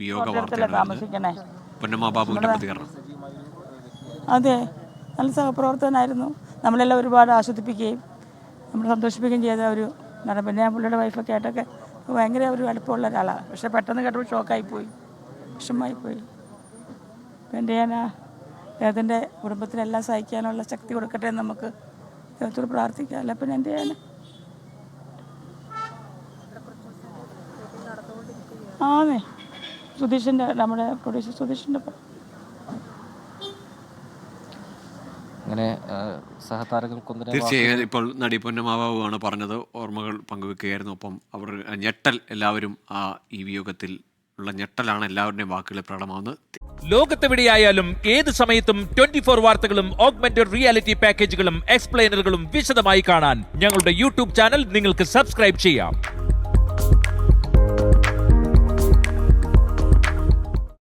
വിയോഗ വാർത്തയാണ് പൊന്നമ്മ ബാബുവിന്റെ പ്രതികരണം. അതെ, നല്ല സഹപ്രവർത്തകനായിരുന്നു. നമ്മളെല്ലാം ഒരുപാട് ആസ്വദിപ്പിക്കുകയും നമ്മൾ സന്തോഷിപ്പിക്കുകയും ചെയ്ത ഒരു നടൻ. പിന്നെ ഞാൻ പുള്ളിയുടെ വൈഫൊക്കെ ആയിട്ടൊക്കെ ഭയങ്കര ഒരു അടുപ്പമുള്ള ഒരാളാണ്. പക്ഷെ പെട്ടെന്ന് കേട്ടപ്പോൾ ഷോക്കായിപ്പോയി, വിഷമമായിപ്പോയി. അപ്പം എൻ്റെ ഞാൻ അദ്ദേഹത്തിൻ്റെ കുടുംബത്തിനെല്ലാം സഹിക്കാനുള്ള ശക്തി കൊടുക്കട്ടെ എന്ന് നമുക്ക് ദൈവത്തോട് പ്രാർത്ഥിക്കാം. അല്ല പിന്നെ എൻ്റെ ഞാൻ ആന്നേ സുധീഷിൻ്റെ, നമ്മുടെ പ്രൊഡ്യൂസർ സുധീഷിൻ്റെ അങ്ങനെ സഹതാരകം തീർച്ചയായും ഇപ്പോൾ നടി പൊന്നമ്മ ബാബുവാണ് പറഞ്ഞത്. ഓർമ്മകൾ പങ്കുവെക്കുകയായിരുന്നു. ഒപ്പം അവർ ഞെട്ടൽ, എല്ലാവരും ഈ വിയോഗത്തിൽ ഉള്ള ഞെട്ടലാണ് എല്ലാവരുടെയും വാക്കുകളിൽ പ്രകടമാവുന്നത്. ലോകത്തെവിടെയായാലും ഏത് സമയത്തും 24 വാർത്തകളും ഓഗ്മെന്റഡ് റിയാലിറ്റി പാക്കേജുകളും എക്സ്പ്ലെയിനറുകളും വിശദമായി കാണാൻ ഞങ്ങളുടെ യൂട്യൂബ് ചാനൽ നിങ്ങൾക്ക് സബ്സ്ക്രൈബ് ചെയ്യാം.